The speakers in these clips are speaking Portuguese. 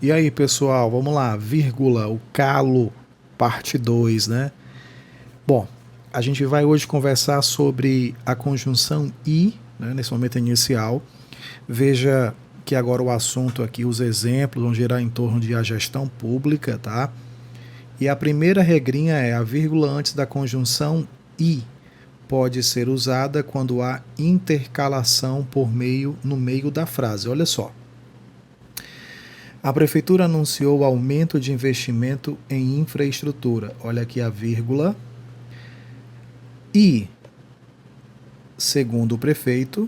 E aí, pessoal, vamos lá, vírgula, o calo, parte 2, né? Bom, a gente vai hoje conversar sobre a conjunção e, né, nesse momento inicial. Veja que agora o assunto aqui, os exemplos vão girar em torno de a gestão pública, tá? E a primeira regrinha é a vírgula antes da conjunção e pode ser usada quando há intercalação no meio da frase. Olha só. A prefeitura anunciou aumento de investimento em infraestrutura. Olha aqui a vírgula. E, segundo o prefeito,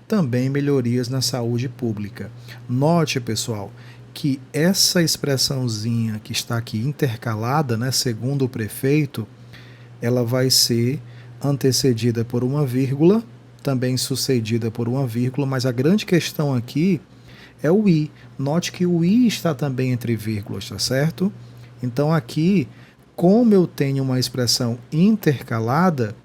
também melhorias na saúde pública. Note, pessoal, que essa expressãozinha que está aqui intercalada, né, segundo o prefeito, ela vai ser antecedida por uma vírgula, também sucedida por uma vírgula, mas a grande questão aqui é o i. Note que o i está também entre vírgulas, tá certo? Então aqui, como eu tenho uma expressão intercalada,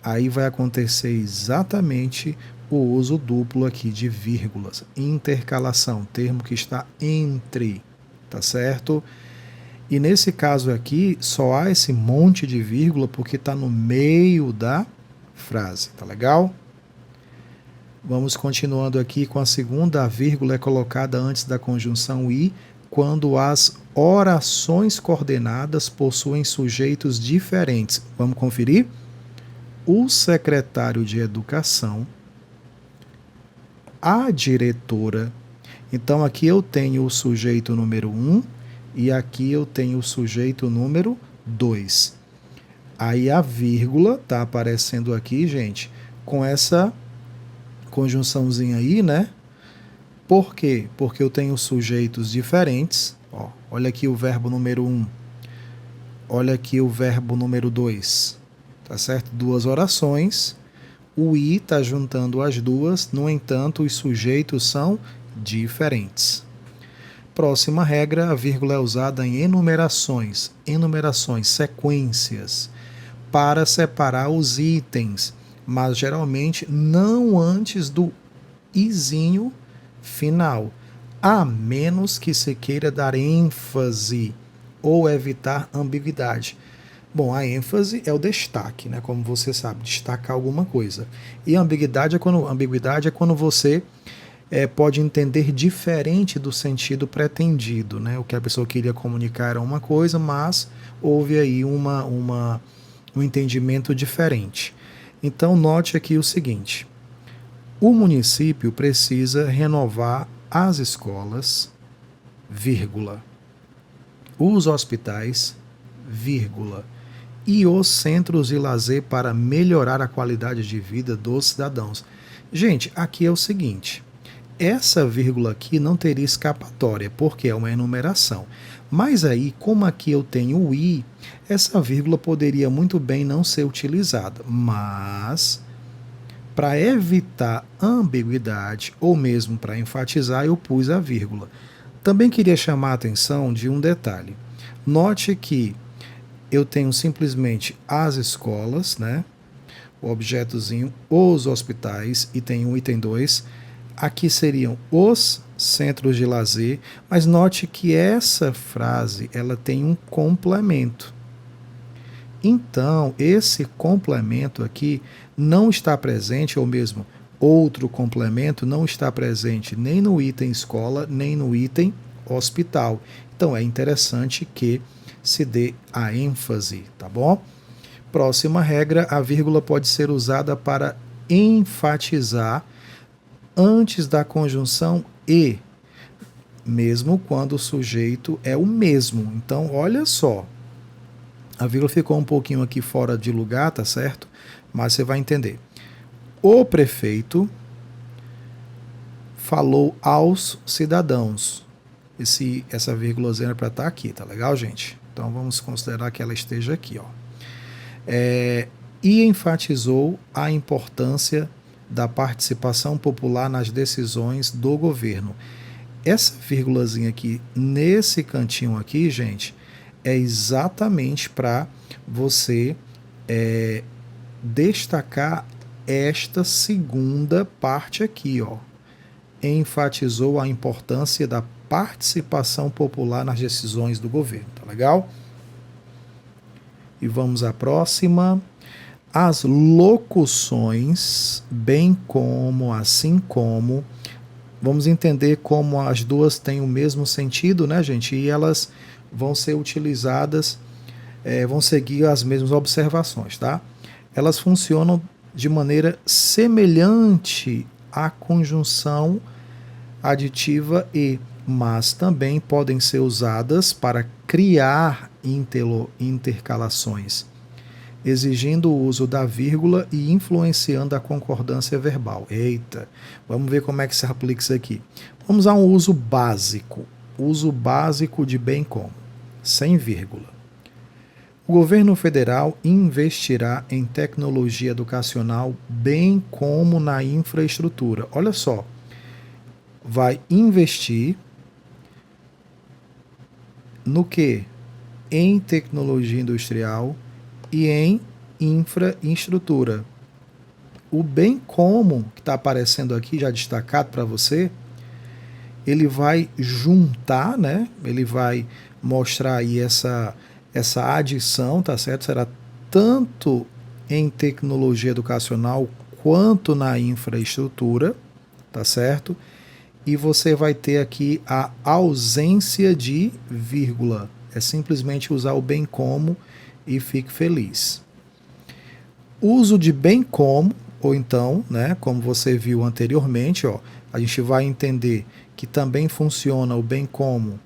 aí vai acontecer exatamente o uso duplo aqui de vírgulas. Intercalação, termo que está entre, tá certo? E nesse caso aqui, só há esse monte de vírgula porque está no meio da frase, tá legal? Vamos continuando aqui com a segunda, a vírgula é colocada antes da conjunção e quando as orações coordenadas possuem sujeitos diferentes. Vamos conferir? O secretário de Educação, a diretora. Então aqui eu tenho o sujeito número 1 e aqui eu tenho o sujeito número 2. Aí a vírgula está aparecendo aqui, gente, com essa conjunçãozinha aí, né? Por quê? Porque eu tenho sujeitos diferentes. Ó, olha aqui o verbo número 1. Olha aqui o verbo número 2. Tá certo? Duas orações. O i está juntando as duas, no entanto, os sujeitos são diferentes. Próxima regra, a vírgula é usada em enumerações, sequências, para separar os itens, mas geralmente não antes do izinho final, a menos que se queira dar ênfase ou evitar ambiguidade. Bom, a ênfase é o destaque, né? Como você sabe, destacar alguma coisa. E a ambiguidade é quando você pode entender diferente do sentido pretendido, né? O que a pessoa queria comunicar era uma coisa, mas houve aí um entendimento diferente. Então, note aqui o seguinte: o município precisa renovar as escolas, vírgula, os hospitais, vírgula, e os centros de lazer para melhorar a qualidade de vida dos cidadãos. Gente, aqui é o seguinte: essa vírgula aqui não teria escapatória, porque é uma enumeração. Mas aí, como aqui eu tenho o i, essa vírgula poderia muito bem não ser utilizada. Mas, para evitar ambiguidade, ou mesmo para enfatizar, eu pus a vírgula. Também queria chamar a atenção de um detalhe. Note que eu tenho simplesmente as escolas, né? O objetozinho, os hospitais, item 1 e item 2. Aqui seriam os centros de lazer, mas note que essa frase ela tem um complemento. Então, esse complemento aqui não está presente, ou mesmo outro complemento não está presente nem no item escola, nem no item hospital. Então, é interessante que se dê a ênfase, tá bom? Próxima regra, a vírgula pode ser usada para enfatizar antes da conjunção e, mesmo quando o sujeito é o mesmo. Então, olha só, a vírgula ficou um pouquinho aqui fora de lugar, tá certo? Mas você vai entender. O prefeito falou aos cidadãos. Essa vírgulazinha é para estar aqui, tá legal, gente? Então vamos considerar que ela esteja aqui, ó. E enfatizou a importância da participação popular nas decisões do governo. Essa vírgulazinha aqui, nesse cantinho aqui, gente, é exatamente para você destacar esta segunda parte aqui, ó. enfatizou a importância da participação popular nas decisões do governo, tá legal? E vamos à próxima. As locuções, bem como, assim como, vamos entender como as duas têm o mesmo sentido, né, gente? E elas vão ser utilizadas, vão seguir as mesmas observações, tá? Elas funcionam de maneira semelhante à conjunção aditiva e, mas também podem ser usadas para criar intercalações, exigindo o uso da vírgula e influenciando a concordância verbal. Eita, vamos ver como é que se aplica isso aqui. Vamos a um uso básico de bem como, sem vírgula. O governo federal investirá em tecnologia educacional, bem como na infraestrutura. Olha só, vai investir no que? Em tecnologia industrial e em infraestrutura. O bem como, que está aparecendo aqui, já destacado para você, ele vai juntar, né? Ele vai mostrar aí essa adição, tá certo? Será tanto em tecnologia educacional quanto na infraestrutura, tá certo? E você vai ter aqui a ausência de vírgula. É simplesmente usar o bem como e fique feliz. Uso de bem como, ou então, né, como você viu anteriormente, ó, a gente vai entender que também funciona o bem como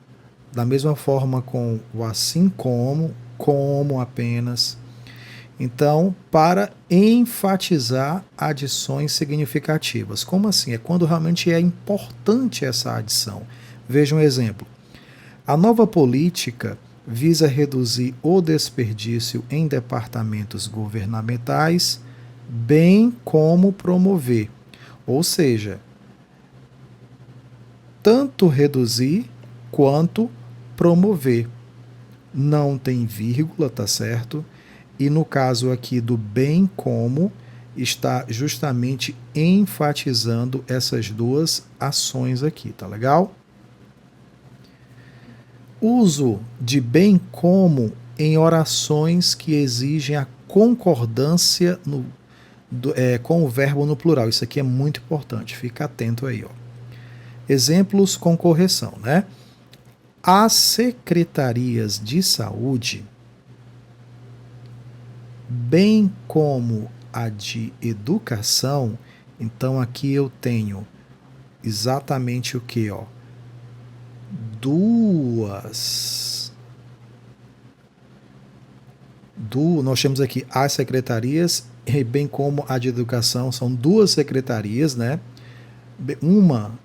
da mesma forma com o assim como apenas. Então, para enfatizar adições significativas. Como assim? É quando realmente é importante essa adição. Veja um exemplo. A nova política visa reduzir o desperdício em departamentos governamentais, bem como promover. Ou seja, tanto reduzir quanto promover. Não tem vírgula, tá certo? E no caso aqui do bem como, está justamente enfatizando essas duas ações aqui, tá legal? Uso de bem como em orações que exigem a concordância com o verbo no plural. Isso aqui é muito importante, fica atento aí, ó. Exemplos com correção, né? As secretarias de saúde, bem como a de educação, então aqui eu tenho exatamente o que, ó? Nós temos aqui as secretarias, bem como a de educação, são duas secretarias, né? Uma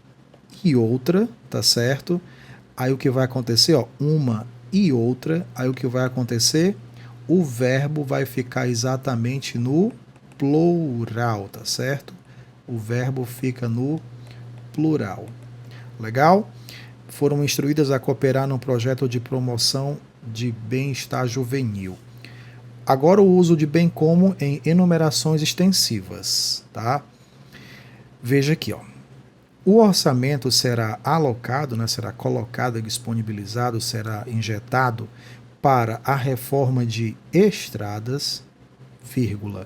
e outra, tá certo? Aí o que vai acontecer, ó, uma e outra, aí o que vai acontecer? O verbo vai ficar exatamente no plural, tá certo? O verbo fica no plural. Legal? Foram instruídas a cooperar num projeto de promoção de bem-estar juvenil. Agora o uso de bem como em enumerações extensivas, tá? Veja aqui, ó. O orçamento será alocado, né, será colocado, disponibilizado, será injetado para a reforma de estradas, vírgula,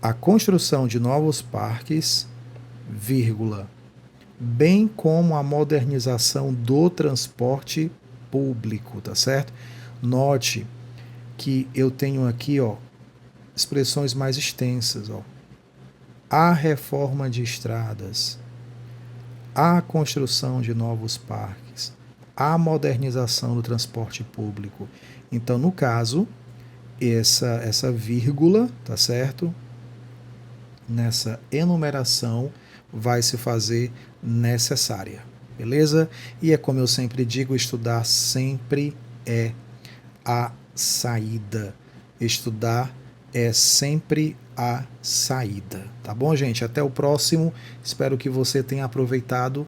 a construção de novos parques, vírgula, bem como a modernização do transporte público, tá certo? Note que eu tenho aqui, ó, expressões mais extensas, ó. A reforma de estradas, a construção de novos parques, a modernização do transporte público. Então, no caso, essa vírgula, tá certo? Nessa enumeração vai se fazer necessária, beleza? E é como eu sempre digo, estudar sempre é a saída. Estudar é sempre a saída, tá bom, gente? Até o próximo. Espero que você tenha aproveitado